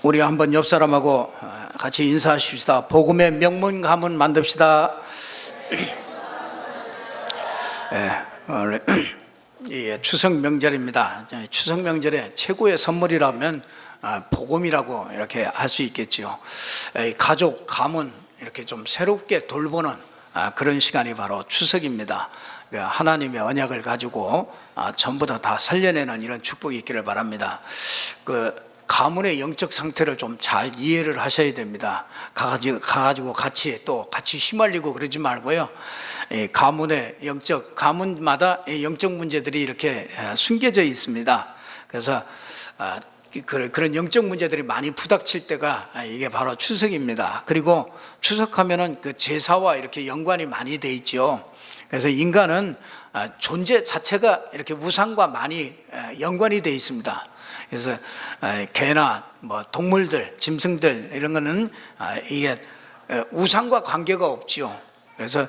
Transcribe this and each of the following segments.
우리 한번 옆 사람하고 같이 인사하십시다. 복음의 명문 가문 만듭시다. 추석 명절입니다. 추석 명절에 최고의 선물이라면 복음이라고 이렇게 할 수 있겠죠. 가족, 가문 이렇게 좀 새롭게 돌보는 그런 시간이 바로 추석입니다. 하나님의 언약을 가지고 전부 다 살려내는 이런 축복이 있기를 바랍니다. 가문의 영적 상태를 좀 잘 이해를 하셔야 됩니다. 가가지고 같이 휘말리고 그러지 말고요. 가문마다 영적 문제들이 이렇게 숨겨져 있습니다. 그래서 그런 영적 문제들이 많이 부닥칠 때가 이게 바로 추석입니다. 그리고 추석하면은 그 제사와 이렇게 연관이 많이 돼 있죠. 그래서 인간은 존재 자체가 이렇게 우상과 많이 연관이 돼 있습니다. 그래서 개나 동물들, 짐승들 이런 거는 이게 우상과 관계가 없지요. 그래서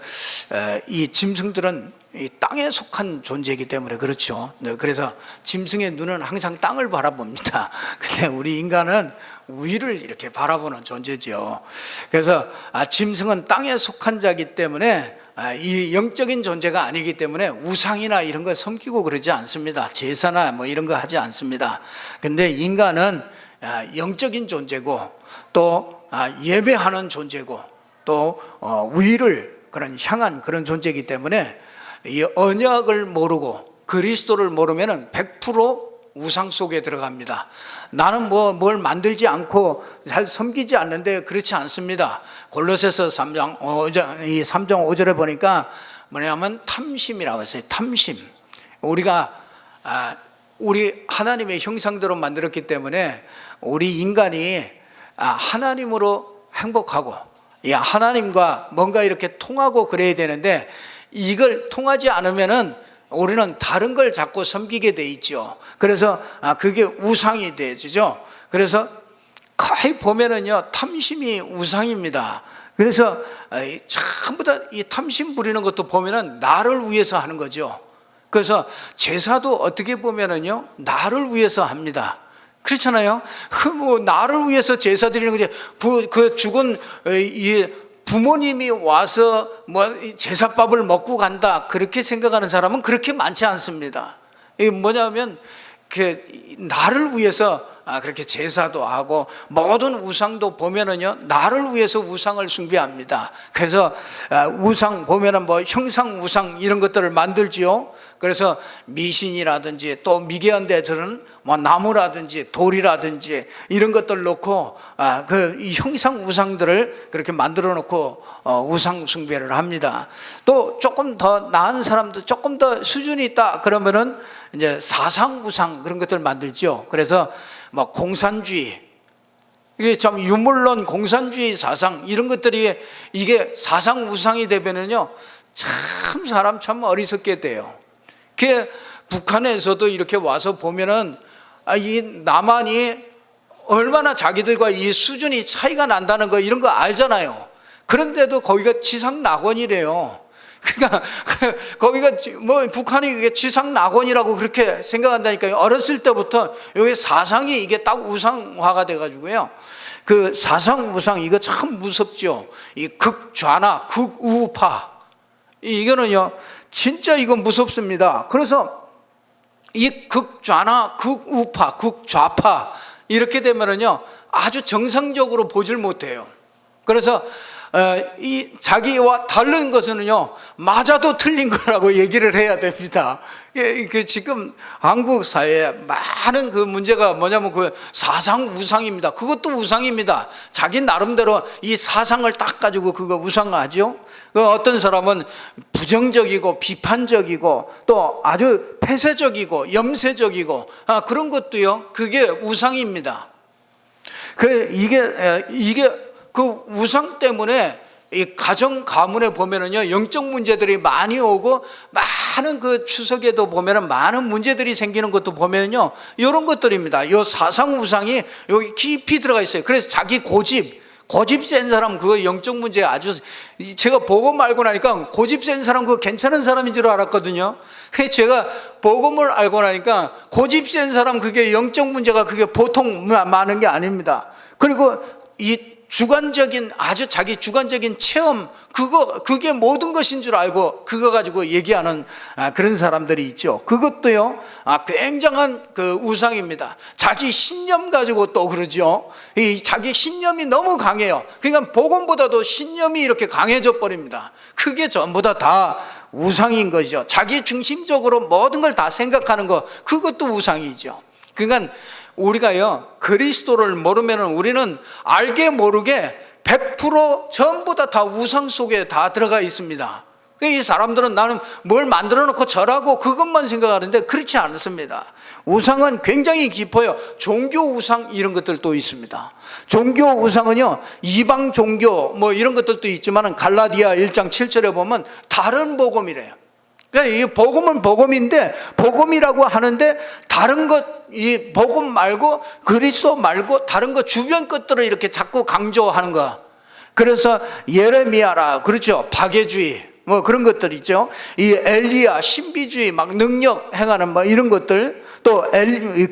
이 짐승들은 이 땅에 속한 존재이기 때문에 그렇죠. 그래서 짐승의 눈은 항상 땅을 바라봅니다. 근데 우리 인간은 위를 이렇게 바라보는 존재죠. 그래서 짐승은 땅에 속한 자이기 때문에 이 영적인 존재가 아니기 때문에 우상이나 이런 거 섬기고 그러지 않습니다. 제사나 이런 거 하지 않습니다. 근데 인간은 영적인 존재고 또 예배하는 존재고 또 위를 향한 그런 존재이기 때문에 이 언약을 모르고 그리스도를 모르면 100% 우상 속에 들어갑니다. 나는 뭘 만들지 않고 잘 섬기지 않는데 그렇지 않습니다. 골로새서 3장 5절에 보니까 뭐냐면 탐심이라고 했어요. 탐심. 우리 하나님의 형상대로 만들었기 때문에 우리 인간이 하나님으로 행복하고 하나님과 뭔가 이렇게 통하고 그래야 되는데 이걸 통하지 않으면은 우리는 다른 걸 자꾸 섬기게 돼 있죠. 그래서 그게 우상이 되죠. 그래서 거의 보면은요 탐심이 우상입니다. 그래서 전부 다 이 탐심 부리는 것도 보면은 나를 위해서 하는 거죠. 그래서 제사도 어떻게 보면은요 나를 위해서 합니다. 그렇잖아요. 나를 위해서 제사 드리는 거지. 그 죽은 부모님이 와서 제사밥을 먹고 간다 그렇게 생각하는 사람은 그렇게 많지 않습니다. 이게 뭐냐면 나를 위해서 그렇게 제사도 하고 모든 우상도 보면은요 나를 위해서 우상을 숭배합니다. 그래서 우상 보면은 형상 우상 이런 것들을 만들지요. 그래서 미신이라든지 또 미개한 데들은 나무라든지 돌이라든지 이런 것들 놓고 이 형상 우상들을 그렇게 만들어 놓고 우상 숭배를 합니다. 또 조금 더 나은 사람도 조금 더 수준이 있다 그러면은 이제 사상 우상 그런 것들 만들죠. 그래서 공산주의, 이게 참 유물론 공산주의 사상 이런 것들이 이게 사상 우상이 되면은요 참 사람 참 어리석게 돼요. 북한에서도 이렇게 와서 보면은 이 남한이 얼마나 자기들과 이 수준이 차이가 난다는 거 이런 거 알잖아요. 그런데도 거기가 지상 낙원이래요. 그러니까 거기가 북한이 이게 지상 낙원이라고 그렇게 생각한다니까요. 어렸을 때부터 여기 사상이 이게 딱 우상화가 돼가지고요. 그 사상 우상 이거 참 무섭죠. 이 극좌나 극우파 이거는요 진짜 이건 무섭습니다. 그래서 이 극좌나 극우파, 극좌파 이렇게 되면은요 아주 정상적으로 보질 못해요. 그래서 이 자기와 다른 것은요 맞아도 틀린 거라고 얘기를 해야 됩니다. 지금 한국 사회에 많은 그 문제가 뭐냐면 그 사상 우상입니다. 그것도 우상입니다. 자기 나름대로 이 사상을 딱 가지고 그거 우상화하죠. 어떤 사람은 부정적이고 비판적이고 또 아주 폐쇄적이고 염세적이고 그런 것도요 그게 우상입니다. 이게 그 우상 때문에 이 가정 가문에 보면은요 영적 문제들이 많이 오고 많은 그 추석에도 보면은 많은 문제들이 생기는 것도 보면은요 이런 것들입니다. 이 사상 우상이 여기 깊이 들어가 있어요. 그래서 자기 고집 센 사람 그거 영적 문제 아주 제가 복음 알고 나니까 고집 센 사람 그거 괜찮은 사람인 줄 알았거든요. 제가 복음을 알고 나니까 고집 센 사람 그게 영적 문제가 그게 보통 많은 게 아닙니다. 그리고 이 주관적인, 아주 자기 주관적인 체험, 그게 모든 것인 줄 알고 그거 가지고 얘기하는 그런 사람들이 있죠. 그것도요, 굉장한 그 우상입니다. 자기 신념 가지고 또 그러죠. 이 자기 신념이 너무 강해요. 그러니까 복음보다도 신념이 이렇게 강해져 버립니다. 그게 전부 다 우상인 거죠. 자기 중심적으로 모든 걸 다 생각하는 거, 그것도 우상이죠. 그러니까 우리가요, 그리스도를 모르면 우리는 알게 모르게 100% 전부 다 우상 속에 다 들어가 있습니다. 이 사람들은 나는 뭘 만들어 놓고 절하고 그것만 생각하는데 그렇지 않습니다. 우상은 굉장히 깊어요. 종교 우상 이런 것들도 있습니다. 종교 우상은요, 이방 종교 뭐 이런 것들도 있지만 갈라디아 1장 7절에 보면 다른 복음이래요. 그러니까 이 복음은 복음인데, 복음이라고 하는데 다른 것, 이 복음 말고 그리스도 말고 다른 것, 주변 것들을 이렇게 자꾸 강조하는 거. 그래서 예레미야라 그렇죠, 박애주의 뭐 그런 것들 있죠. 이 엘리야 신비주의, 막 능력 행하는 뭐 이런 것들, 또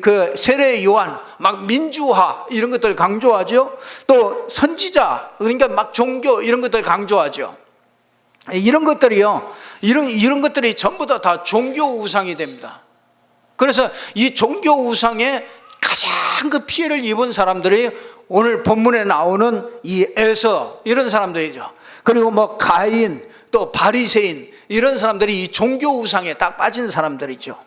그 세례 요한 막 민주화 이런 것들 강조하죠. 또 선지자, 그러니까 막 종교 이런 것들 강조하죠. 이런 것들이요, 이런 것들이 전부 다 종교 우상이 됩니다. 그래서 이 종교 우상에 가장 그 피해를 입은 사람들이 오늘 본문에 나오는 이 에서 이런 사람들이죠. 그리고 뭐 가인, 또 바리새인 이런 사람들이 이 종교 우상에 딱 빠진 사람들이죠.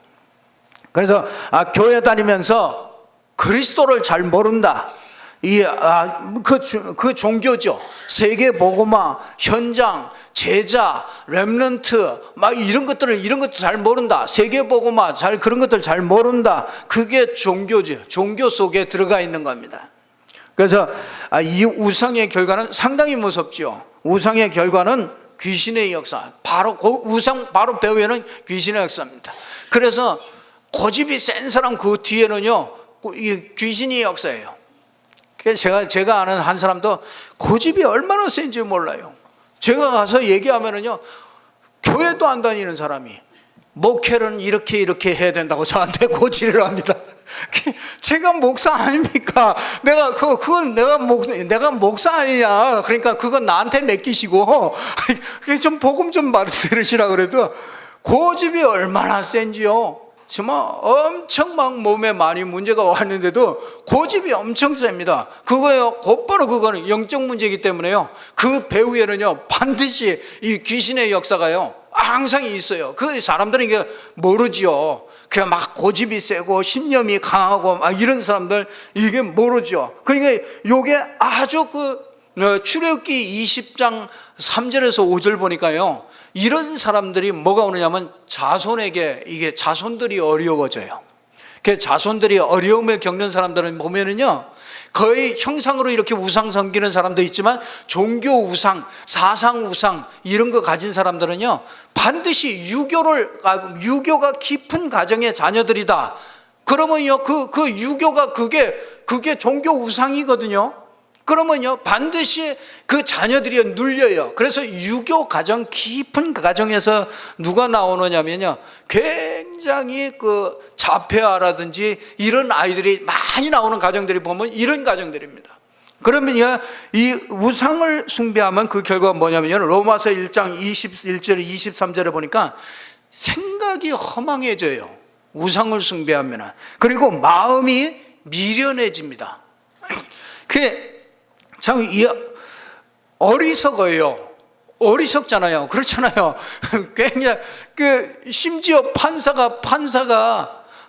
그래서 교회 다니면서 그리스도를 잘 모른다. 그 종교죠. 세계복음화, 현장, 제자, 렘넌트 막 이런 것들 잘 모른다. 세계복음화 잘 그런 것들 잘 모른다. 그게 종교죠. 종교 속에 들어가 있는 겁니다. 그래서 이 우상의 결과는 상당히 무섭죠. 우상의 결과는 귀신의 역사. 바로 우상 바로 배후에는 귀신의 역사입니다. 그래서 고집이 센 사람 그 뒤에는요, 이 귀신의 역사예요. 제가 아는 한 사람도 고집이 얼마나 센지 몰라요. 제가 가서 얘기하면은요, 교회도 안 다니는 사람이 목회는 이렇게 해야 된다고 저한테 고지를 합니다. 제가 목사 아닙니까? 내가 목사 아니냐? 그러니까 그건 나한테 맡기시고 좀 복음 좀 들으시라 그래도 고집이 얼마나 센지요. 정말 엄청 막 몸에 많이 문제가 왔는데도 고집이 엄청 셉니다. 그거요, 곧바로 그거는 영적 문제이기 때문에요, 그 배후에는요 반드시 이 귀신의 역사가요 항상 있어요. 그 사람들은 이게 모르지요. 그냥 막 고집이 세고 신념이 강하고 막 이런 사람들 이게 모르죠. 그러니까 요게 아주 출애굽기 20장 3절에서 5절 보니까요, 이런 사람들이 뭐가 오느냐면 자손들이 어려워져요. 그 자손들이 어려움을 겪는 사람들은 보면은요, 거의 형상으로 이렇게 우상 섬기는 사람도 있지만 종교 우상, 사상 우상 이런 거 가진 사람들은요 반드시 유교가 깊은 가정의 자녀들이다. 그러면요 그 유교가 그게 종교 우상이거든요. 그러면요 반드시 그 자녀들이 눌려요. 그래서 유교 가정, 깊은 가정에서 누가 나오느냐면요, 굉장히 그 자폐아라든지 이런 아이들이 많이 나오는 가정들이 보면 이런 가정들입니다. 그러면요 이 우상을 숭배하면 그 결과가 뭐냐면요, 로마서 1장 21절 23절에 보니까 생각이 허망해져요. 우상을 숭배하면. 그리고 마음이 미련해집니다. 참 어리석어요. 어리석잖아요. 그렇잖아요. 굉장히 심지어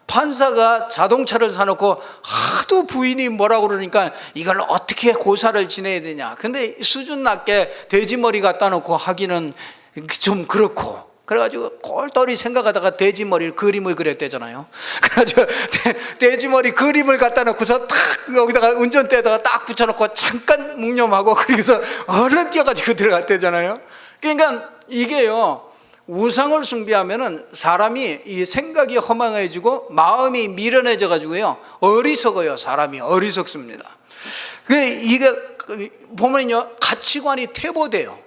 판사가 자동차를 사놓고 하도 부인이 뭐라고 그러니까 이걸 어떻게 고사를 지내야 되냐. 근데 수준 낮게 돼지머리 갖다 놓고 하기는 좀 그렇고, 그래가지고 꼴똘히 생각하다가 돼지머리 그림을 그렸대잖아요. 그래가지고 돼지머리 그림을 갖다 놓고서 딱 여기다가 운전대에다가 딱 붙여놓고 잠깐 묵념하고 그래서 얼른 뛰어가지고 들어갔대잖아요. 그러니까 이게요, 우상을 숭배하면은 사람이 이 생각이 허망해지고 마음이 미련해져 가지고요 어리석어요. 사람이 어리석습니다. 이게 보면요 가치관이 퇴보돼요.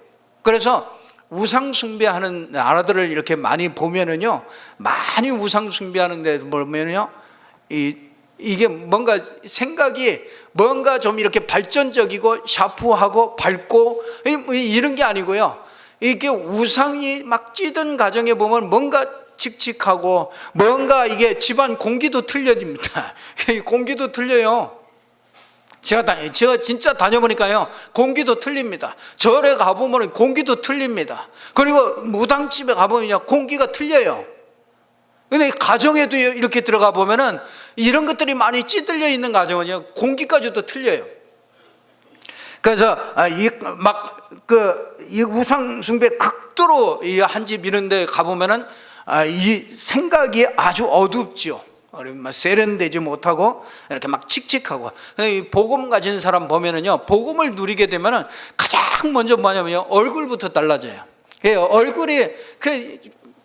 그래서 우상 숭배하는 나라들을 이렇게 많이 보면은요, 많이 우상 숭배하는 데 보면은요, 이게 뭔가 생각이 뭔가 좀 이렇게 발전적이고 샤프하고 밝고 이런 게 아니고요. 이게 우상이 막 찌든 가정에 보면 뭔가 칙칙하고 뭔가 이게 집안 공기도 틀려집니다. 공기도 틀려요. 제가 진짜 다녀보니까요, 공기도 틀립니다. 절에 가보면 공기도 틀립니다. 그리고 무당집에 가보면 공기가 틀려요. 근데 가정에도 이렇게 들어가 보면은 이런 것들이 많이 찌들려 있는 가정은요, 공기까지도 틀려요. 그래서 이 우상 숭배 극도로 한 집 이런 데 가보면은 이 생각이 아주 어둡죠. 세련되지 못하고 이렇게 막 칙칙하고. 복음 가진 사람 보면은요, 복음을 누리게 되면은 가장 먼저 뭐냐면요, 얼굴부터 달라져요. 얼굴이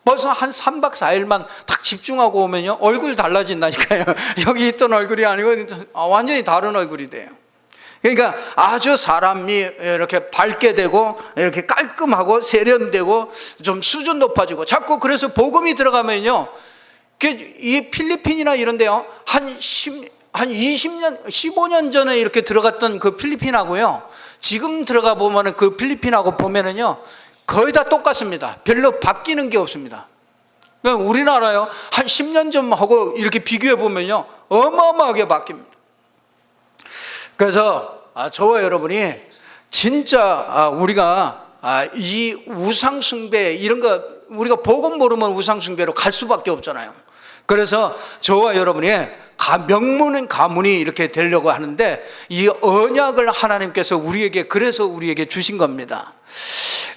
벌써 한 3박 4일만 딱 집중하고 오면요, 얼굴 달라진다니까요. 여기 있던 얼굴이 아니고 완전히 다른 얼굴이 돼요. 그러니까 아주 사람이 이렇게 밝게 되고 이렇게 깔끔하고 세련되고 좀 수준 높아지고, 자꾸 그래서 복음이 들어가면요, 이 필리핀이나 이런 데요, 한 20년, 15년 전에 이렇게 들어갔던 그 필리핀하고요, 지금 들어가 보면은 그 필리핀하고 보면은요, 거의 다 똑같습니다. 별로 바뀌는 게 없습니다. 우리나라요, 한 10년 전하고 이렇게 비교해 보면요, 어마어마하게 바뀝니다. 그래서 저와 여러분이 진짜 우리가 이 우상숭배 이런 거, 우리가 복음 모르면 우상숭배로 갈 수밖에 없잖아요. 그래서 저와 여러분이 명문은 가문이 이렇게 되려고 하는데, 이 언약을 하나님께서 그래서 우리에게 주신 겁니다.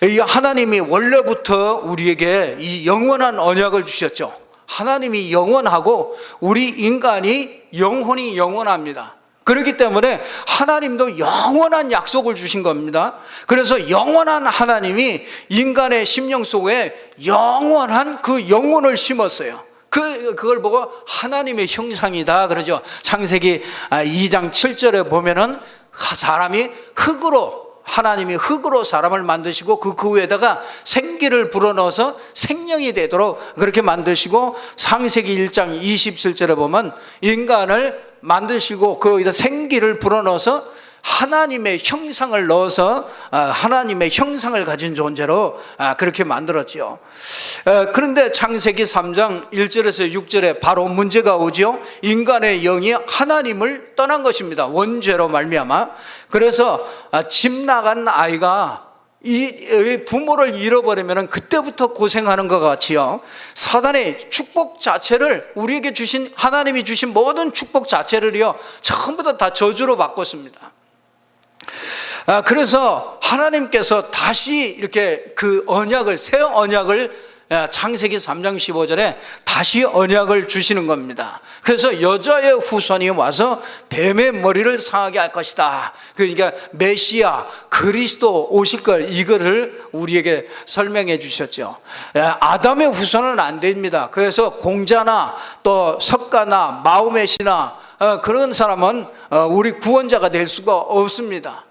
이 하나님이 원래부터 우리에게 이 영원한 언약을 주셨죠. 하나님이 영원하고 우리 인간이 영혼이 영원합니다. 그렇기 때문에 하나님도 영원한 약속을 주신 겁니다. 그래서 영원한 하나님이 인간의 심령 속에 영원한 그 영혼을 심었어요. 그걸 보고 하나님의 형상이다 그러죠. 창세기 2장 7절에 보면은 하나님이 흙으로 사람을 만드시고 그 위에다가 생기를 불어넣어서 생명이 되도록 그렇게 만드시고, 창세기 1장 27절에 보면 인간을 만드시고 거기다 생기를 불어넣어서 하나님의 형상을 넣어서 하나님의 형상을 가진 존재로 그렇게 만들었죠. 그런데 창세기 3장 1절에서 6절에 바로 문제가 오죠. 인간의 영이 하나님을 떠난 것입니다. 원죄로 말미암아. 그래서 집 나간 아이가 이 부모를 잃어버리면 그때부터 고생하는 것 같이요, 사단의 축복 자체를, 우리에게 주신, 하나님이 주신 모든 축복 자체를요, 전부 다 저주로 바꿨습니다. 그래서 하나님께서 다시 이렇게 그 언약을, 새 언약을 창세기 3장 15절에 다시 언약을 주시는 겁니다. 그래서 여자의 후손이 와서 뱀의 머리를 상하게 할 것이다. 그러니까 메시아 그리스도 오실 걸, 이거를 우리에게 설명해 주셨죠. 아담의 후손은 안 됩니다. 그래서 공자나 또 석가나 마호메시나 그런 사람은 우리 구원자가 될 수가 없습니다.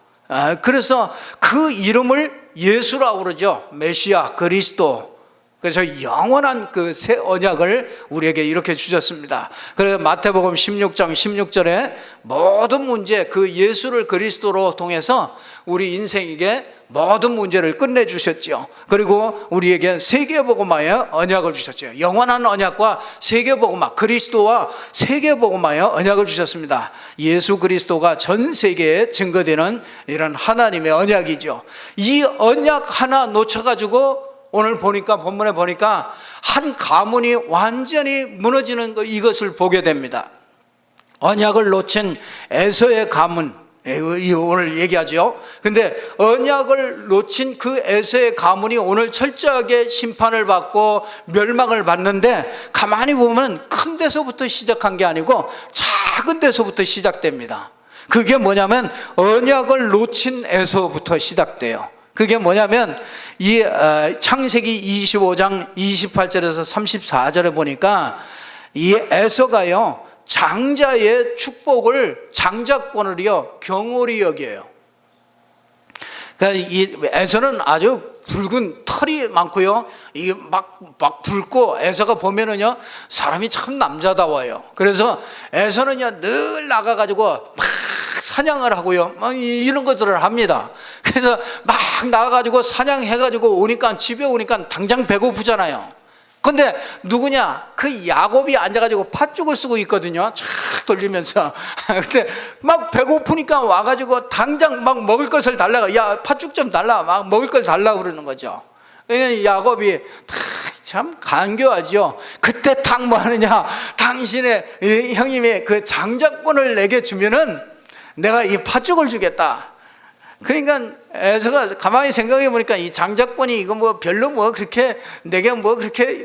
그래서 그 이름을 예수라고 그러죠. 메시아 그리스도. 그래서 영원한 그 새 언약을 우리에게 이렇게 주셨습니다. 그래서 마태복음 16장 16절에 모든 문제, 그 예수를 그리스도로 통해서 우리 인생에게 모든 문제를 끝내주셨죠. 그리고 우리에게 세계복음화의 언약을 주셨죠. 영원한 언약과 세계복음화, 그리스도와 세계복음화의 언약을 주셨습니다. 예수 그리스도가 전 세계에 증거되는 이런 하나님의 언약이죠. 이 언약 하나 놓쳐가지고 오늘 본문에 보니까 한 가문이 완전히 무너지는 이것을 보게 됩니다. 언약을 놓친 에서의 가문, 오늘 얘기하죠. 근데 언약을 놓친 그 에서의 가문이 오늘 철저하게 심판을 받고 멸망을 받는데, 가만히 보면 큰 데서부터 시작한 게 아니고 작은 데서부터 시작됩니다. 그게 뭐냐면 언약을 놓친 에서부터 시작돼요. 그게 뭐냐면 이 창세기 25장 28절에서 34절에 보니까 이 에서가요, 장자의 축복을, 장자권을요 경홀히 여겨요. 그러니까 이 에서는 아주 붉은 털이 많고요. 이게 막 붉고 에서가 보면은요 사람이 참 남자다워요. 그래서 에서는요 늘 나가가지고 막 사냥을 하고요, 막 이런 것들을 합니다. 그래서 막 나가가지고 사냥해가지고 오니까 집에 오니까 당장 배고프잖아요. 근데 누구냐? 그 야곱이 앉아가지고 팥죽을 쓰고 있거든요. 쫙 돌리면서. 근데 막 배고프니까 와가지고 당장 막 먹을 것을 달라고, 야, 팥죽 좀 달라. 막 먹을 걸 달라고 그러는 거죠. 야곱이 참 간교하죠. 그때 딱 뭐 하느냐? 당신의 형님의 그 장자권을 내게 주면은 내가 이 팥죽을 주겠다. 그러니까 에서가 가만히 생각해 보니까 이 장자권이 이거 뭐 별로 뭐 그렇게 내게 뭐 그렇게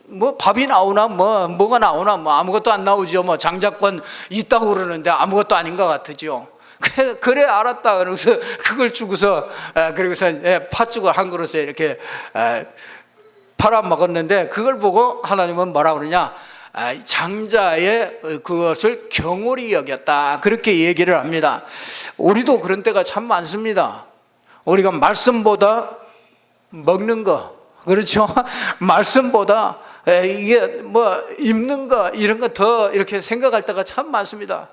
뭐 밥이 나오나 뭐가 나오나 뭐 아무것도 안 나오죠. 뭐 장자권 있다고 그러는데 아무것도 아닌 것 같으죠. 그래 알았다. 그러고서 그걸 주고서 그리고서 팥죽을 한 그릇에 이렇게 팔아 먹었는데, 그걸 보고 하나님은 뭐라 그러냐? 장자의 그것을 경홀히 여겼다, 그렇게 얘기를 합니다. 우리도 그런 때가 참 많습니다. 우리가 말씀보다 먹는 거, 그렇죠? 말씀보다 이게 뭐 입는 거 이런 거 더 이렇게 생각할 때가 참 많습니다.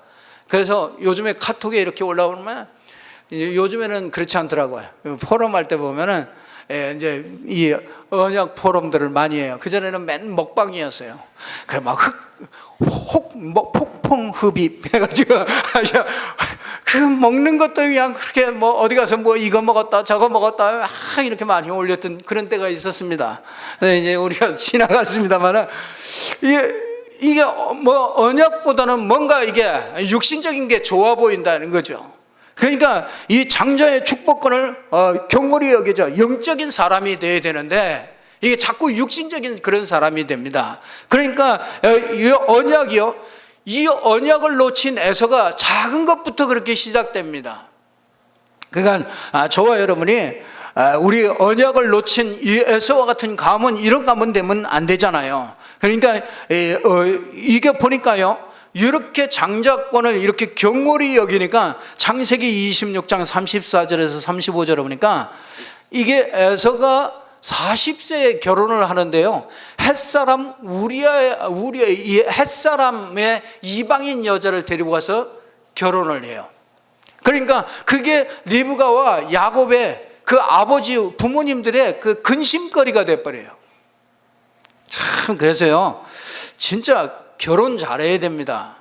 그래서 요즘에 카톡에 이렇게 올라오면, 요즘에는 그렇지 않더라고요. 포럼 할 때 보면은 이제 이 언약 포럼들을 많이 해요. 그전에는 맨 먹방이었어요. 그래 막 폭풍 흡입 해가지고 그 먹는 것도 그냥 그렇게 뭐 어디 가서 뭐 이거 먹었다 저거 먹었다 막 이렇게 많이 올렸던 그런 때가 있었습니다. 이제 우리가 지나갔습니다만은 이게 뭐 언약보다는 뭔가 이게 육신적인 게 좋아 보인다는 거죠. 그러니까 이 장자의 축복권을 경홀히 여기죠. 영적인 사람이 돼야 되는데 이게 자꾸 육신적인 그런 사람이 됩니다. 그러니까 이 언약이요, 이 언약을 놓친 에서가 작은 것부터 그렇게 시작됩니다. 그러니까 저와 여러분이 우리 언약을 놓친 이 에서와 같은 가문, 이런 가문 되면 안 되잖아요. 그러니까 이게 보니까요, 이렇게 장자권을 이렇게 경홀히 여기니까 창세기 26장 34절에서 35절에 보니까 이게 에서가 40세에 결혼을 하는데요, 햇사람 우리의 이 햇사람의 이방인 여자를 데리고 가서 결혼을 해요. 그러니까 그게 리브가와 야곱의 그 아버지 부모님들의 그 근심거리가 돼버려요. 참, 그래서요 진짜 결혼 잘해야 됩니다.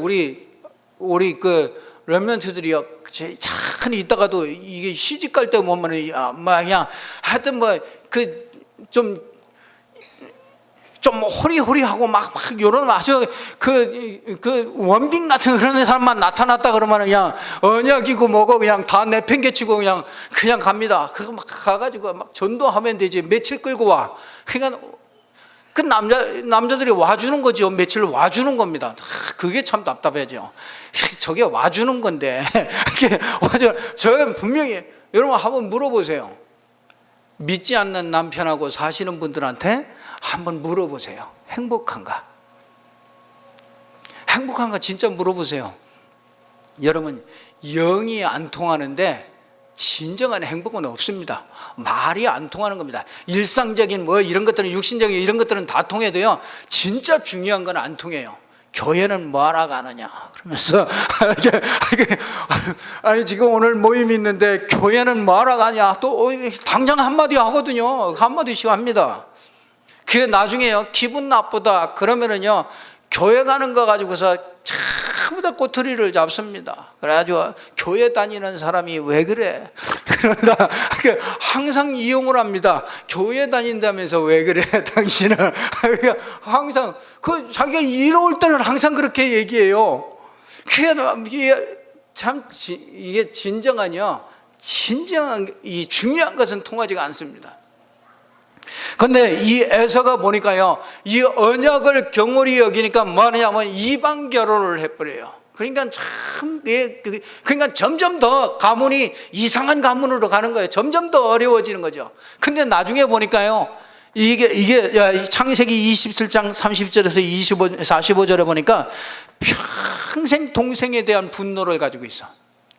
우리 그 렘넌트들이요, 참 있다가도 이게 시집 갈 때 보면은 그냥 하여튼 뭐 그 좀 호리호리하고 막 요런 아주 그 원빈 같은 그런 사람만 나타났다 그러면 그냥 언약이고 뭐고 그냥 다 내팽개치고 그냥 갑니다. 그거 막 가가지고 막 전도하면 되지, 며칠 끌고 와. 그러니까 그 남자들이 와주는 거죠. 며칠 와주는 겁니다. 그게 참 답답하죠. 저게 와주는 건데 저 분명히 여러분 한번 물어보세요. 믿지 않는 남편하고 사시는 분들한테 한번 물어보세요. 행복한가? 행복한가 진짜 물어보세요. 여러분, 영이 안 통하는데 진정한 행복은 없습니다. 말이 안 통하는 겁니다. 일상적인 뭐 이런 것들은, 육신적인 이런 것들은 다 통해도요, 진짜 중요한 건 안 통해요. 교회는 뭐하러 가느냐 그러면서 아니 지금 오늘 모임이 있는데 교회는 뭐하러 가냐, 또 당장 한마디 하거든요. 한마디씩 합니다. 그게 나중에요 기분 나쁘다 그러면은요 교회 가는 거 가지고서 전부 다 꼬투리를 잡습니다. 그래가지고 교회 다니는 사람이 왜 그래? 그러다 항상 이용을 합니다. 교회 다닌다면서 왜 그래 당신은? 항상 자기가 이로울 때는 항상 그렇게 얘기해요. 이게 진정한 이 중요한 것은 통하지가 않습니다. 근데 이 에서가 보니까요, 이 언약을 경홀히 여기니까 뭐 하냐면 이방 결혼을 해버려요. 그러니까 그러니까 점점 더 가문이 이상한 가문으로 가는 거예요. 점점 더 어려워지는 거죠. 근데 나중에 보니까요, 이게 창세기 27장 30절에서 45절에 보니까 평생 동생에 대한 분노를 가지고 있어.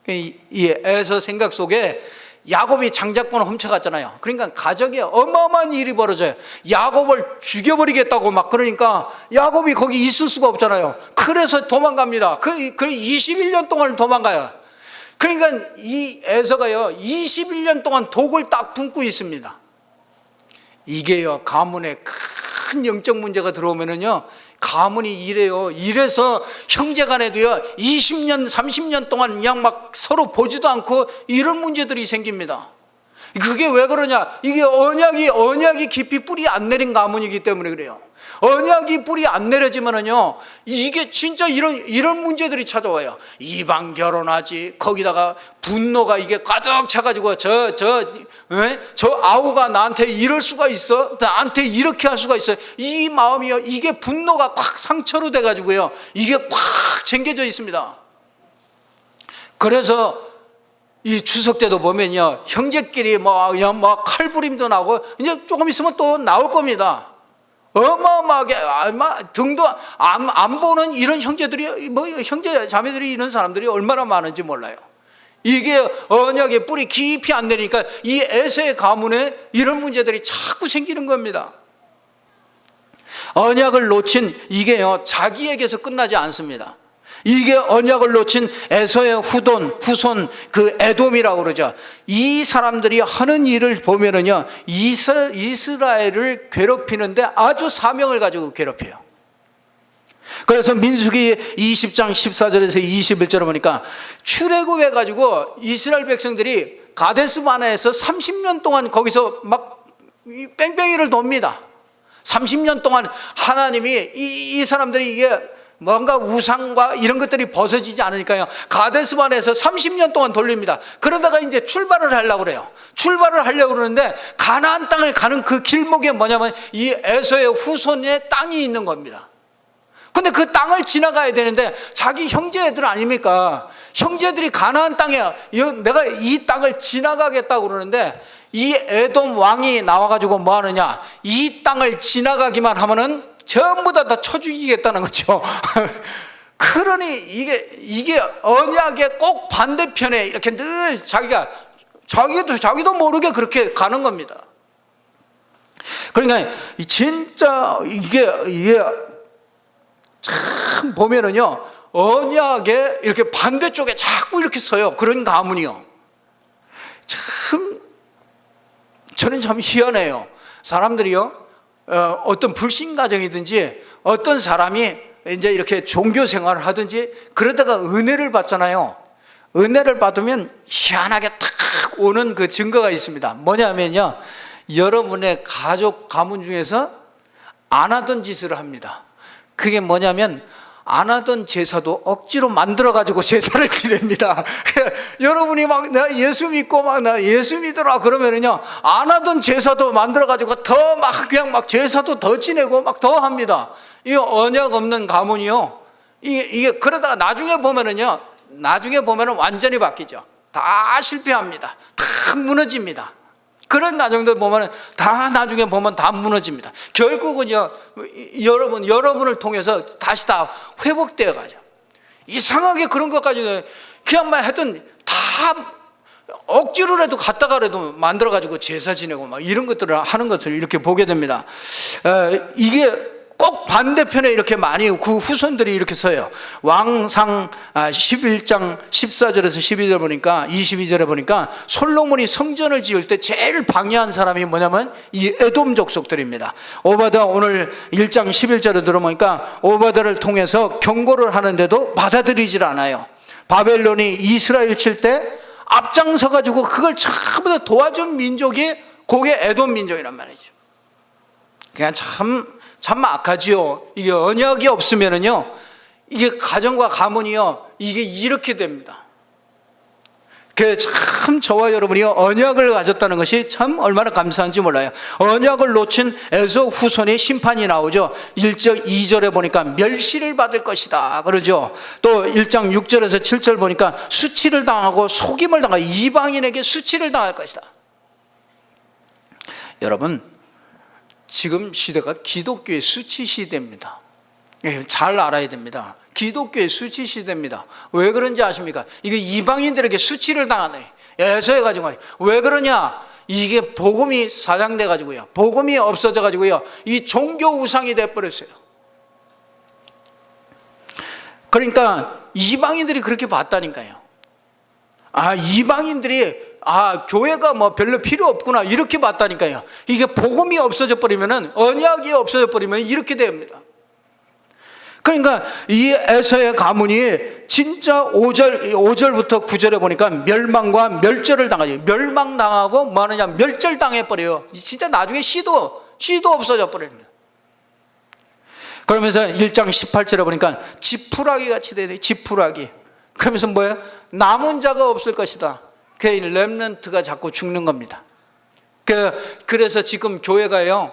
이 에서 생각 속에 야곱이 장자권을 훔쳐갔잖아요. 그러니까 가정에 어마어마한 일이 벌어져요. 야곱을 죽여버리겠다고 막 그러니까 야곱이 거기 있을 수가 없잖아요. 그래서 도망갑니다. 그 21년 동안 도망가요. 그러니까 이 에서가요 21년 동안 독을 딱 품고 있습니다. 이게요 가문에 큰 영적 문제가 들어오면은요 가문이 이래요. 이래서 형제간에도요 20년 30년 동안 그냥 막 서로 보지도 않고 이런 문제들이 생깁니다. 그게 왜 그러냐? 이게 언약이 깊이 뿌리 안 내린 가문이기 때문에 그래요. 언약이 뿌리 안 내려지면은요 이게 진짜 이런 문제들이 찾아와요. 이방 결혼하지, 거기다가 분노가 이게 가득 차가지고 저 아우가 나한테 이럴 수가 있어, 나한테 이렇게 할 수가 있어요. 이 마음이요 이게 분노가 꽉 상처로 돼가지고요 이게 꽉 잠겨져 있습니다. 그래서 이 추석 때도 보면요 형제끼리 막 칼부림도 나고 이제 조금 있으면 또 나올 겁니다. 어마어마하게 등도 안 보는 이런 형제들이 형제 자매들이 이런 사람들이 얼마나 많은지 몰라요. 이게 언약의 뿌리 깊이 안 내리니까 이 에서의 가문에 이런 문제들이 자꾸 생기는 겁니다. 언약을 놓친 이게요 자기에게서 끝나지 않습니다. 이게 언약을 놓친 에서의 후손 그 에돔이라고 그러죠. 이 사람들이 하는 일을 보면은요 이스라엘을 괴롭히는데 아주 사명을 가지고 괴롭혀요. 그래서 민수기 20장 14절에서 21절을 보니까 출애굽해 가지고 이스라엘 백성들이 가데스 바네에서 30년 동안 거기서 막 뺑뺑이를 돕니다. 30년 동안 하나님이 이 사람들이 이게 뭔가 우상과 이런 것들이 벗어지지 않으니까요 가데스 바네에서 30년 동안 돌립니다. 그러다가 이제 출발을 하려고 그래요. 출발을 하려고 그러는데 가나안 땅을 가는 그 길목에 뭐냐면 이 에서의 후손의 땅이 있는 겁니다. 근데 그 땅을 지나가야 되는데 자기 형제들 아닙니까? 형제들이 가나안 땅에 내가 이 땅을 지나가겠다고 그러는데 이 에돔 왕이 나와가지고 뭐 하느냐, 이 땅을 지나가기만 하면은 전부 다 쳐 죽이겠다는 거죠. 그러니 이게 언약의 꼭 반대편에 이렇게 늘 자기도 모르게 그렇게 가는 겁니다. 그러니까 진짜 이게 참 보면은요 언약의 이렇게 반대쪽에 자꾸 이렇게 서요. 그런 가문이요. 참 저는 참 희한해요. 사람들이요 어떤 불신 가정이든지 어떤 사람이 이제 이렇게 종교 생활을 하든지 그러다가 은혜를 받잖아요. 은혜를 받으면 희한하게 탁 오는 그 증거가 있습니다. 뭐냐면요 여러분의 가문 중에서 안 하던 짓을 합니다. 그게 뭐냐면 안 하던 제사도 억지로 만들어가지고 제사를 지냅니다. 여러분이 막 나 예수 믿고 나 예수 믿으라 그러면은요 안 하던 제사도 만들어가지고 더 막 그냥 막 제사도 더 지내고 막 더 합니다. 이 언약 없는 가문이요. 이게 그러다가 나중에 보면은 완전히 바뀌죠. 다 실패합니다. 다 무너집니다. 그런 가정들 보면 다 나중에 보면 다 무너집니다. 결국은요 여러분을 통해서 다시 다 회복되어 가죠. 이상하게 그런 것까지 그냥만 하여튼 다 억지로라도 갔다가라도 만들어 가지고 제사 지내고 막 이런 것들을 하는 것을 이렇게 보게 됩니다. 이게 꼭 반대편에 이렇게 많이 그 후손들이 이렇게 서요. 왕상 11장 14절에서 12절 보니까 22절에 보니까 솔로몬이 성전을 지을 때 제일 방해한 사람이 뭐냐면 이 에돔 족속들입니다. 오바댜 오늘 1장 11절에 들어보니까 오바댜를 통해서 경고를 하는데도 받아들이질 않아요. 바벨론이 이스라엘 칠 때 앞장서 가지고 그걸 전부 다 도와준 민족이 그게 에돔 민족이란 말이죠. 그냥 참 악하지요. 이게 언약이 없으면은요 이게 가정과 가문이요 이게 이렇게 됩니다. 그래서 참 저와 여러분이 언약을 가졌다는 것이 참 얼마나 감사한지 몰라요. 언약을 놓친 에서 후손의 심판이 나오죠. 1절 2절에 보니까 멸시를 받을 것이다 그러죠. 또 1장 6절에서 7절 보니까 수치를 당하고 속임을 당하고 이방인에게 수치를 당할 것이다. 여러분 지금 시대가 기독교의 수치 시대입니다. 잘 알아야 됩니다. 기독교의 수치 시대입니다. 왜 그런지 아십니까? 이게 이방인들에게 수치를 당하네. 에서해가지고 왜 그러냐? 이게 복음이 사장돼가지고요, 복음이 없어져가지고요, 이 종교 우상이 돼버렸어요. 그러니까 이방인들이 그렇게 봤다니까요. 이방인들이 교회가 뭐 별로 필요 없구나 이렇게 봤다니까요. 이게 복음이 없어져 버리면은, 언약이 없어져 버리면 이렇게 됩니다. 그러니까 이 에서의 가문이 진짜 5절부터 9절에 보니까 멸망과 멸절을 당하죠. 멸망당하고 뭐 하느냐, 멸절당해버려요. 진짜 나중에 씨도 없어져 버립니다. 그러면서 1장 18절에 보니까 지푸라기 같이 되네. 지푸라기. 그러면서 뭐예요? 남은 자가 없을 것이다. 그 렘넌트가 자꾸 죽는 겁니다. 그래서 지금 교회가요,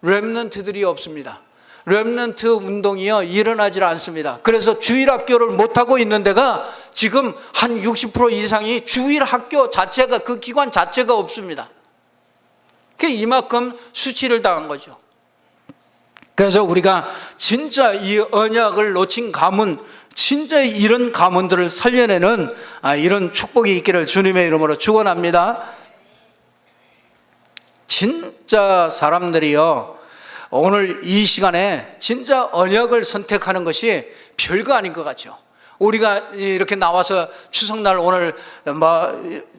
렘넌트들이 없습니다. 렘넌트 운동이요, 일어나질 않습니다. 그래서 주일학교를 못하고 있는 데가 지금 한 60% 이상이 주일학교 자체가, 그 기관 자체가 없습니다. 이만큼 수치를 당한 거죠. 그래서 우리가 진짜 이 언약을 놓친 가문, 진짜 이런 가문들을 살려내는 이런 축복이 있기를 주님의 이름으로 축원합니다. 진짜 사람들이요, 오늘 이 시간에 진짜 언약을 선택하는 것이 별거 아닌 것 같죠. 우리가 이렇게 나와서 추석날 오늘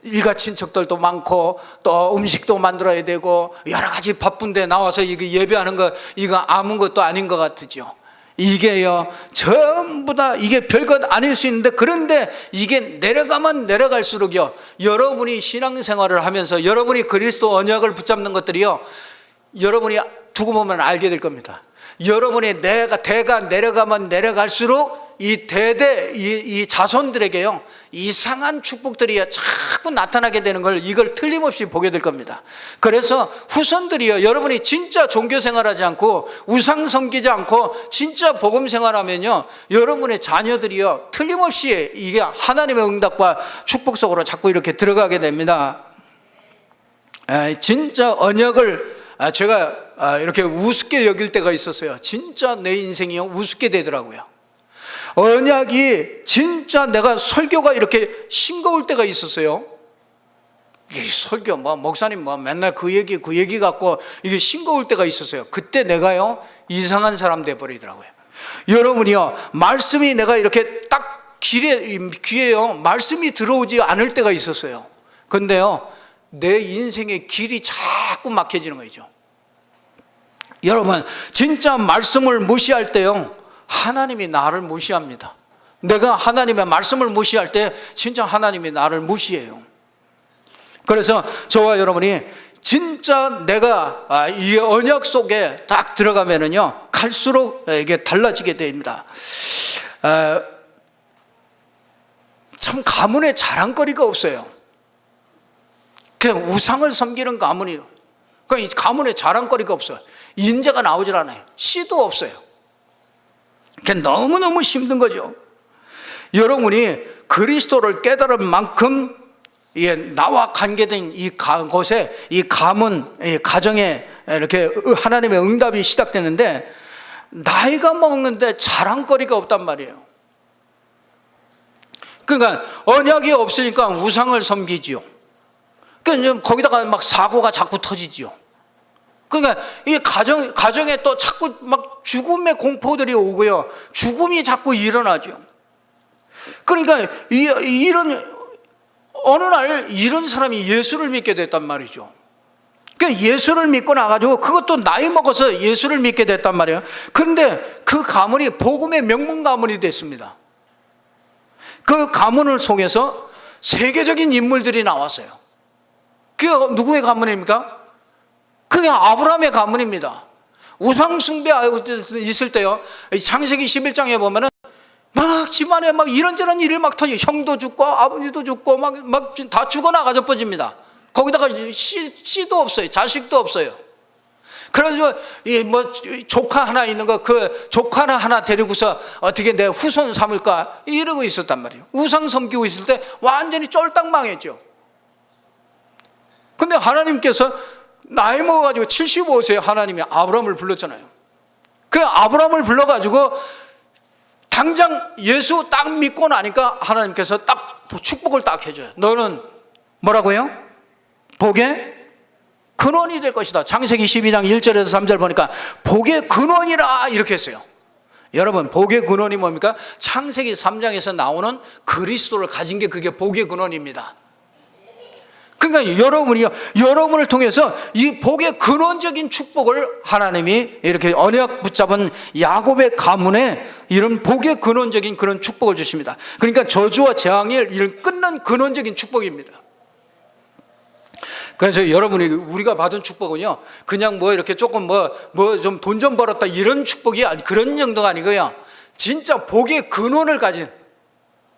일가 친척들도 많고 또 음식도 만들어야 되고 여러 가지 바쁜데 나와서 이거 예배하는 거, 이거 아무것도 아닌 것 같죠. 이게요, 전부 다 이게 별것 아닐 수 있는데, 그런데 이게 내려가면 내려갈수록요, 여러분이 신앙생활을 하면서 여러분이 그리스도 언약을 붙잡는 것들이요, 여러분이 두고 보면 알게 될 겁니다. 여러분이 대가 내려가면 내려갈수록 이 자손들에게요, 이상한 축복들이 자꾸 나타나게 되는 걸, 이걸 틀림없이 보게 될 겁니다. 그래서 후손들이요, 여러분이 진짜 종교 생활하지 않고 우상 섬기지 않고 진짜 복음 생활하면요, 여러분의 자녀들이요, 틀림없이 이게 하나님의 응답과 축복 속으로 자꾸 이렇게 들어가게 됩니다. 진짜 언약을 제가 이렇게 우습게 여길 때가 있었어요. 진짜 내 인생이 우습게 되더라고요. 언약이 진짜 내가 설교가 이렇게 싱거울 때가 있었어요. 이게 설교 목사님 맨날 그 얘기 갖고 이게 싱거울 때가 있었어요. 그때 내가요, 이상한 사람 돼 버리더라고요. 여러분이요, 말씀이 내가 이렇게 딱 귀에요, 말씀이 들어오지 않을 때가 있었어요. 근데요, 내 인생의 길이 자꾸 막혀지는 거죠. 여러분, 진짜 말씀을 무시할 때요, 하나님이 나를 무시합니다. 내가 하나님의 말씀을 무시할 때 진짜 하나님이 나를 무시해요. 그래서 저와 여러분이 진짜 내가 이 언약 속에 딱 들어가면은요, 갈수록 이게 달라지게 됩니다. 참 가문에 자랑거리가 없어요. 그냥 우상을 섬기는 가문이요. 그러니까 가문에 자랑거리가 없어요. 인재가 나오질 않아요. 씨도 없어요. 너무너무 힘든 거죠. 여러분이 그리스도를 깨달은 만큼 나와 관계된 이 곳에, 이 가문, 이 가정에 이렇게 하나님의 응답이 시작되는데, 나이가 먹는데 자랑거리가 없단 말이에요. 그러니까 언약이 없으니까 우상을 섬기지요. 그러니까 거기다가 막 사고가 자꾸 터지지요. 그러니까 이 가정에 또 자꾸 막 죽음의 공포들이 오고요, 죽음이 자꾸 일어나죠. 그러니까 어느 날 이런 사람이 예수를 믿게 됐단 말이죠. 그러니까 예수를 믿고 나가지고, 그것도 나이 먹어서 예수를 믿게 됐단 말이에요. 그런데 그 가문이 복음의 명문 가문이 됐습니다. 그 가문을 속에서 세계적인 인물들이 나왔어요. 그게 누구의 가문입니까? 그게 아브라함의 가문입니다. 우상 숭배하고 있을 때요, 창세기 11장에 보면은 막 집안에 막 이런저런 일이 막 터져. 형도 죽고 아버지도 죽고 막 다 죽어나가져 버집니다. 거기다가 씨도 없어요. 자식도 없어요. 그래서 조카 하나 있는 거, 그 조카 하나 데리고서 어떻게 내 후손 삼을까 이러고 있었단 말이에요. 우상 섬기고 있을 때 완전히 쫄딱 망했죠. 근데 하나님께서 나이 먹어가지고 75세에 하나님이 아브라함을 불렀잖아요. 그 아브라함을 불러가지고 당장 예수 딱 믿고 나니까 하나님께서 딱 축복을 딱 해줘요. 너는 뭐라고요? 복의 근원이 될 것이다. 창세기 12장 1절에서 3절 보니까 복의 근원이라 이렇게 했어요. 여러분, 복의 근원이 뭡니까? 창세기 3장에서 나오는 그리스도를 가진 게 그게 복의 근원입니다. 그러니까 여러분을 통해서 이 복의 근원적인 축복을 하나님이 이렇게 언약 붙잡은 야곱의 가문에 이런 복의 근원적인 그런 축복을 주십니다. 그러니까 저주와 재앙을 이런 끊는 근원적인 축복입니다. 그래서 여러분이 우리가 받은 축복은요, 그냥 뭐 이렇게 조금 좀 돈 좀 벌었다 이런 축복이 그런 정도가 아니고요, 진짜 복의 근원을 가진,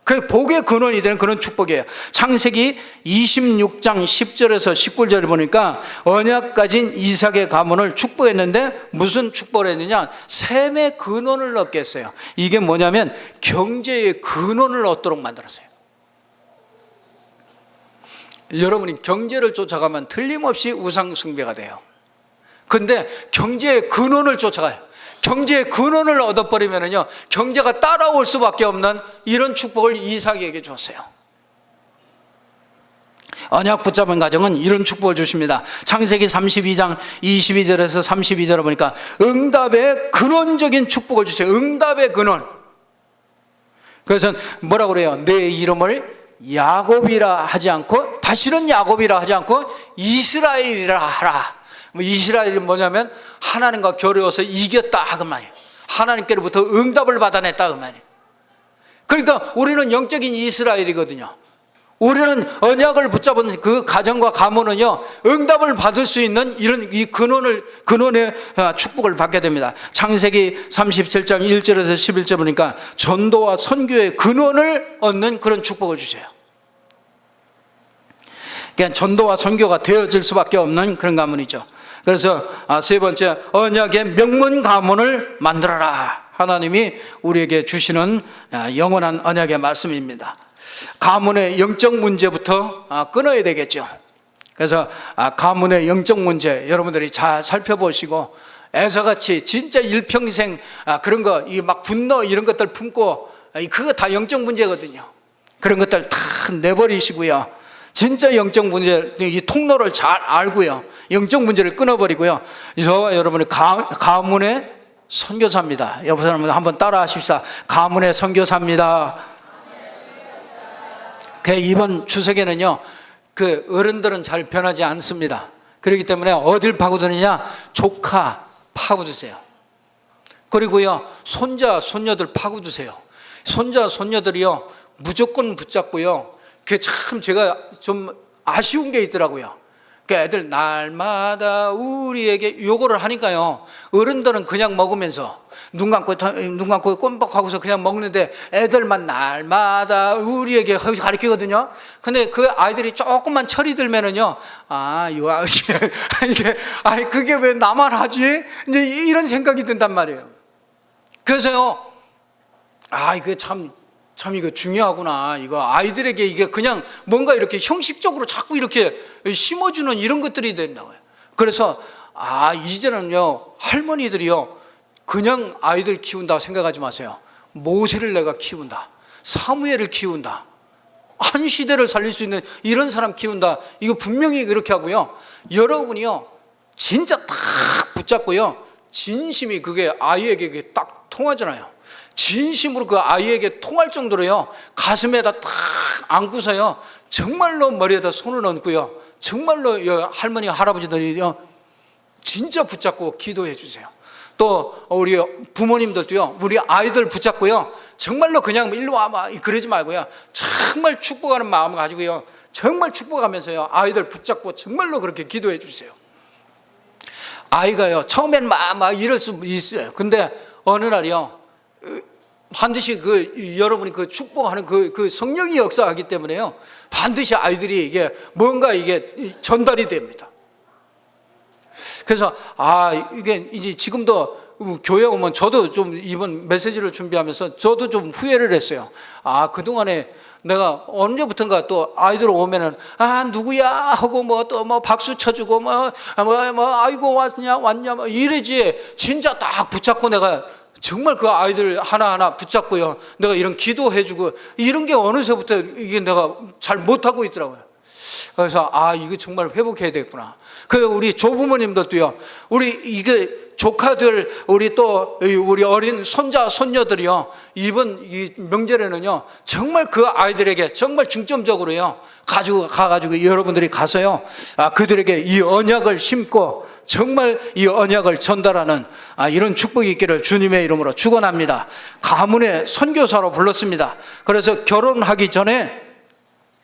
그 복의 근원이 되는 그런 축복이에요. 창세기 26장 10절에서 19절을 보니까 언약 가진 이삭의 가문을 축복했는데 무슨 축복을 했느냐? 샘의 근원을 얻게 했어요. 이게 뭐냐면 경제의 근원을 얻도록 만들었어요. 여러분이 경제를 쫓아가면 틀림없이 우상 숭배가 돼요. 근데 경제의 근원을 쫓아가요. 경제의 근원을 얻어버리면요, 경제가 따라올 수밖에 없는 이런 축복을 이삭에게 줬어요. 언약 붙잡은 가정은 이런 축복을 주십니다. 창세기 32장 22절에서 32절을 보니까 응답의 근원적인 축복을 주세요. 응답의 근원. 그래서 뭐라고 그래요? 내 이름을 야곱이라 하지 않고, 다시는 야곱이라 하지 않고 이스라엘이라 하라. 이스라엘이 뭐냐면 하나님과 겨루어서 이겼다 그 말이에요. 하나님께로부터 응답을 받아냈다 그 말이에요. 그러니까 우리는 영적인 이스라엘이거든요. 우리는 언약을 붙잡은 그 가정과 가문은요, 응답을 받을 수 있는 이런 이 근원의 축복을 받게 됩니다. 창세기 37장 1절에서 11절 보니까 전도와 선교의 근원을 얻는 그런 축복을 주세요. 그러니까 전도와 선교가 되어질 수밖에 없는 그런 가문이죠. 그래서 세 번째, 언약의 명문 가문을 만들어라. 하나님이 우리에게 주시는 영원한 언약의 말씀입니다. 가문의 영적 문제부터 끊어야 되겠죠. 그래서 가문의 영적 문제 여러분들이 잘 살펴보시고, 에서같이 진짜 일평생 그런 거, 이 막 분노 이런 것들 품고, 그거 다 영적 문제거든요. 그런 것들 다 내버리시고요, 진짜 영적 문제, 이 통로를 잘 알고요, 영적 문제를 끊어버리고요, 저와 여러분이 가문의 선교사입니다. 여러분 한번 따라 하십시다. 가문의 선교사입니다. 이번 추석에는요, 그 어른들은 잘 변하지 않습니다. 그렇기 때문에 어딜 파고드느냐? 조카 파고드세요. 그리고요, 손자 손녀들 파고드세요. 손자 손녀들이요 무조건 붙잡고요, 그게 참 제가 좀 아쉬운 게 있더라고요. 그 애들 날마다 우리에게 요거를 하니까요, 어른들은 그냥 먹으면서 눈 감고 꼼뻑하고서 그냥 먹는데, 애들만 날마다 우리에게 가르치거든요. 근데 그 아이들이 조금만 철이 들면은요, 그게 왜 나만 하지? 이제 이런 생각이 든단 말이에요. 그래서요, 이게 참 이거 중요하구나. 이거 아이들에게 이게 그냥 뭔가 이렇게 형식적으로 자꾸 이렇게 심어주는 이런 것들이 된다고요. 그래서 이제는요, 할머니들이요, 그냥 아이들 키운다 생각하지 마세요. 모세를 내가 키운다, 사무엘을 키운다, 한 시대를 살릴 수 있는 이런 사람 키운다, 이거 분명히 그렇게 하고요, 여러분이요 진짜 딱 붙잡고요, 진심이 그게 아이에게 딱 통하잖아요. 진심으로 그 아이에게 통할 정도로요, 가슴에다 딱 안고서요, 정말로 머리에다 손을 얹고요, 정말로 할머니 할아버지들이요 진짜 붙잡고 기도해 주세요. 또 우리 부모님들도요, 우리 아이들 붙잡고요, 정말로 그냥 일로 와봐 그러지 말고요, 정말 축복하는 마음 가지고요, 정말 축복하면서요, 아이들 붙잡고 정말로 그렇게 기도해 주세요. 아이가요 처음엔 막 이럴 수 있어요. 근데 어느 날이요, 반드시 여러분이 축복하는 그 성령이 역사하기 때문에요, 반드시 아이들이 이게 뭔가 이게 전달이 됩니다. 그래서 이게 이제 지금도 교회 오면 저도 좀 이번 메시지를 준비하면서 저도 좀 후회를 했어요. 그동안에 내가 언제부턴가 또 아이들 오면은 누구야 하고 또 박수 쳐주고 아이고 왔냐 이러지, 진짜 딱 붙잡고 내가 정말 그 아이들 하나하나 붙잡고요, 내가 이런 기도해주고 이런 게 어느새부터 이게 내가 잘 못하고 있더라고요. 그래서 이거 정말 회복해야 되겠구나. 그 우리 조부모님들도요, 우리 이게 조카들, 우리 어린 손자 손녀들이요, 이번 이 명절에는요 정말 그 아이들에게 정말 중점적으로요 가가지고 여러분들이 가서요, 그들에게 이 언약을 심고 정말 이 언약을 전달하는 이런 축복이 있기를 주님의 이름으로 축원합니다. 가문의 선교사로 불렀습니다. 그래서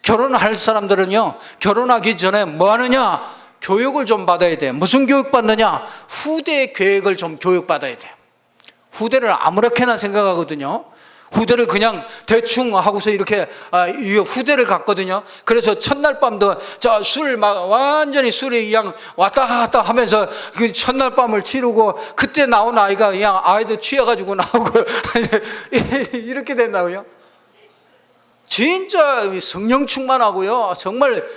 결혼할 사람들은요, 결혼하기 전에 뭐 하느냐? 교육을 좀 받아야 돼. 무슨 교육 받느냐? 후대 계획을 좀 교육받아야 돼. 후대를 아무렇게나 생각하거든요. 후대를 그냥 대충 하고서 이렇게 후대를 갔거든요. 그래서 첫날 밤도 완전히 술이 그냥 왔다 갔다 하면서 그 첫날 밤을 치르고, 그때 나온 아이가 그냥 아이도 취해가지고 나오고 이렇게 된다고요. 진짜 성령 충만하고요, 정말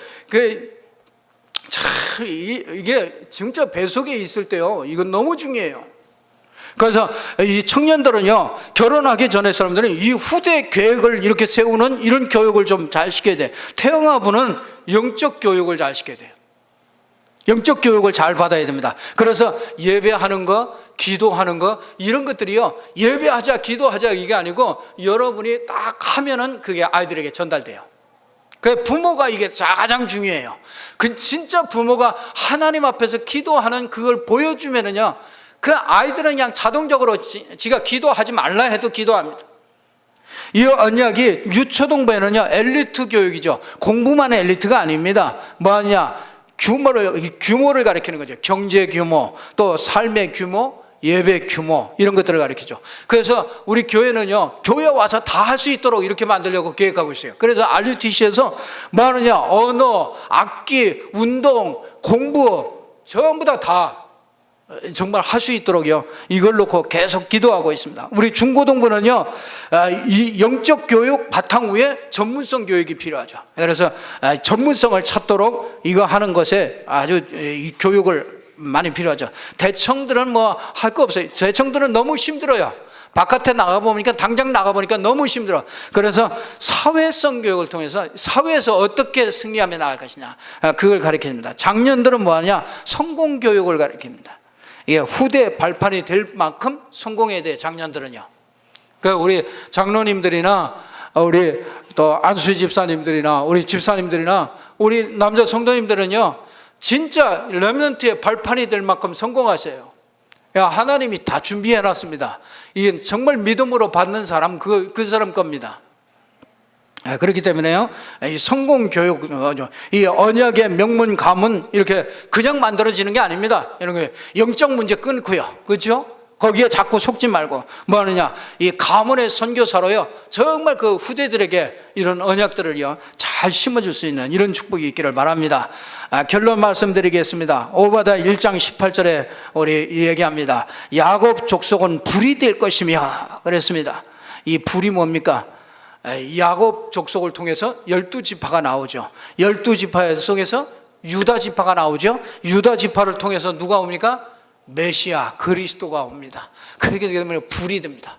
이게 진짜 뱃속에 있을 때요, 이건 너무 중요해요. 그래서 이 청년들은요, 결혼하기 전에 사람들은 이 후대 계획을 이렇게 세우는 이런 교육을 좀 잘 시켜야 돼. 태영아부는 영적 교육을 잘 시켜야 돼요. 영적 교육을 잘 받아야 됩니다. 그래서 예배하는 거, 기도하는 거, 이런 것들이요, 예배하자 기도하자 이게 아니고 여러분이 딱 하면은 그게 아이들에게 전달돼요. 그 부모가 이게 가장 중요해요. 그 진짜 부모가 하나님 앞에서 기도하는 그걸 보여주면은요, 그 아이들은 그냥 자동적으로 지가 기도하지 말라 해도 기도합니다. 이 언약이 유초동부에는요 엘리트 교육이죠. 공부만의 엘리트가 아닙니다. 뭐하냐? 규모를 가리키는 거죠. 경제 규모, 또 삶의 규모, 예배 규모, 이런 것들을 가리키죠. 그래서 우리 교회는요, 교회 와서 다 할 수 있도록 이렇게 만들려고 계획하고 있어요. 그래서 RUTC에서 뭐 하느냐? 언어, 악기, 운동, 공부 전부 다 정말 할 수 있도록요, 이걸 놓고 계속 기도하고 있습니다. 우리 중고등부는요, 이 영적 교육 바탕 위에 전문성 교육이 필요하죠. 그래서 전문성을 찾도록 이거 하는 것에 아주 이 교육을 많이 필요하죠. 대청들은 뭐 할 거 없어요. 대청들은 너무 힘들어요. 바깥에 나가보니까, 당장 나가보니까 너무 힘들어. 그래서 사회성 교육을 통해서 사회에서 어떻게 승리하며 나갈 것이냐, 그걸 가르칩니다. 장년들은 뭐 하냐? 성공 교육을 가르칩니다. 이게 후대 발판이 될 만큼 성공해야 돼, 장년들은요. 그 우리 장로님들이나 우리 또 안수 집사님들이나 우리 집사님들이나 우리 남자 성도님들은요, 진짜 렘넌트의 발판이 될 만큼 성공하세요. 하나님이 다 준비해 놨습니다. 이게 정말 믿음으로 받는 사람, 그 사람 겁니다. 그렇기 때문에요, 이 성공 교육, 이 언약의 명문 가문 이렇게 그냥 만들어지는 게 아닙니다. 이런 거 영적 문제 끊고요, 그렇죠? 거기에 자꾸 속지 말고 뭐 하느냐? 이 가문의 선교사로요, 정말 그 후대들에게 이런 언약들을요 잘 심어줄 수 있는 이런 축복이 있기를 바랍니다. 결론 말씀드리겠습니다. 오바다 1장 18절에 우리 얘기합니다. 야곱 족속은 불이 될 것이며 그랬습니다. 이 불이 뭡니까? 야곱 족속을 통해서 12지파가 나오죠. 12지파 속에서 유다 지파가 나오죠. 유다 지파를 통해서 누가 옵니까? 메시아 그리스도가 옵니다. 그렇기 때문에 불이 됩니다.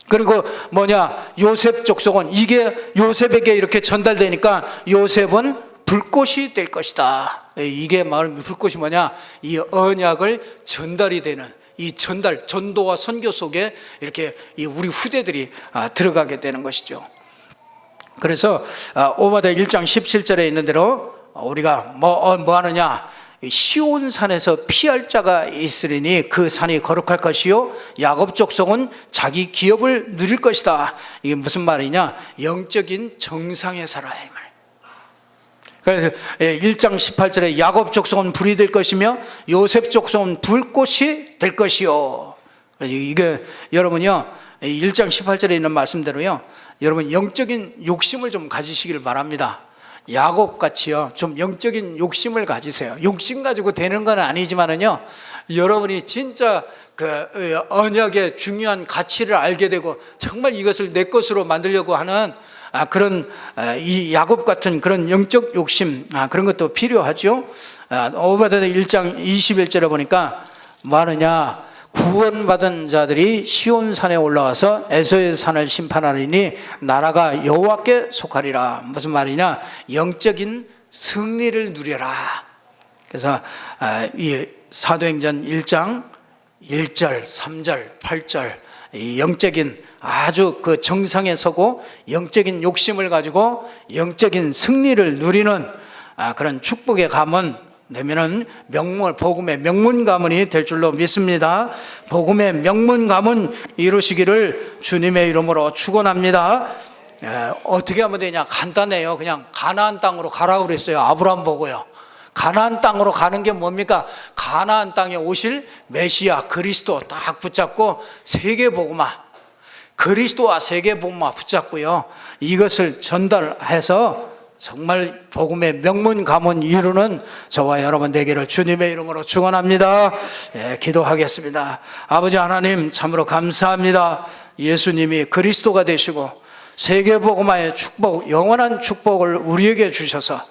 그리고 뭐냐? 요셉 족속은, 이게 요셉에게 이렇게 전달되니까 요셉은 불꽃이 될 것이다. 이게 말하는 불꽃이 뭐냐? 이 언약을 전달이 되는 이 전도와 선교 속에 이렇게 우리 후대들이 들어가게 되는 것이죠. 그래서 오바댜 1장 17절에 있는 대로 우리가 뭐 하느냐? 시온산에서 피할 자가 있으리니 그 산이 거룩할 것이요 야곱 족속은 자기 기업을 누릴 것이다. 이게 무슨 말이냐? 영적인 정상에 살아야 이 말. 그래서 1장 18절에 야곱 족속은 불이 될 것이며 요셉 족속은 불꽃이 될 것이요. 이게 여러분요, 1장 18절에 있는 말씀대로요, 여러분 영적인 욕심을 좀 가지시기를 바랍니다. 야곱같이요 좀 영적인 욕심을 가지세요. 욕심 가지고 되는 건 아니지만은요, 여러분이 진짜 그 언약의 중요한 가치를 알게 되고 정말 이것을 내 것으로 만들려고 하는 그런 이 야곱 같은 그런 영적 욕심, 그런 것도 필요하죠. 오바댜 1장 21절에 보니까 뭐 하느냐? 구원받은 자들이 시온산에 올라와서 에서의 산을 심판하리니 나라가 여호와께 속하리라. 무슨 말이냐? 영적인 승리를 누려라. 그래서 이 사도행전 1장 1절, 3절, 8절 이 영적인 아주 그 정상에 서고 영적인 욕심을 가지고 영적인 승리를 누리는 그런 축복의 가문 내면은 복음의 명문 가문이 될 줄로 믿습니다. 복음의 명문 가문 이루시기를 주님의 이름으로 축원합니다. 어떻게 하면 되냐? 간단해요. 그냥 가나안 땅으로 가라고 그랬어요. 아브라함 보고요. 가나안 땅으로 가는 게 뭡니까? 가나안 땅에 오실 메시아 그리스도 딱 붙잡고 세계복음화, 그리스도와 세계복음화 붙잡고요. 이것을 전달해서 정말 복음의 명문 가문 이루는 저와 여러분 되기를 주님의 이름으로 축원합니다. 기도하겠습니다. 아버지 하나님 참으로 감사합니다. 예수님이 그리스도가 되시고 세계복음화의 축복, 영원한 축복을 우리에게 주셔서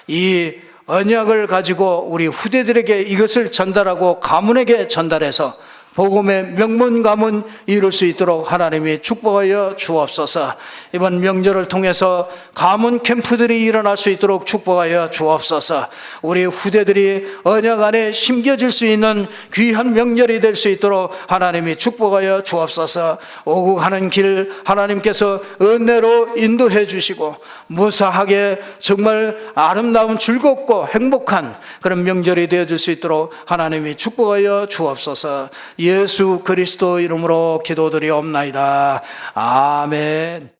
이 언약을 가지고 우리 후대들에게 이것을 전달하고 가문에게 전달해서 복음의 명문 가문 이룰 수 있도록 하나님이 축복하여 주옵소서. 이번 명절을 통해서 가문 캠프들이 일어날 수 있도록 축복하여 주옵소서. 우리 후대들이 언약 안에 심겨질 수 있는 귀한 명절이 될 수 있도록 하나님이 축복하여 주옵소서. 오고 가는 길 하나님께서 은혜로 인도해 주시고 무사하게 정말 아름다운 즐겁고 행복한 그런 명절이 되어질 수 있도록 하나님이 축복하여 주옵소서. 예수 그리스도 이름으로 기도드리옵나이다. 아멘.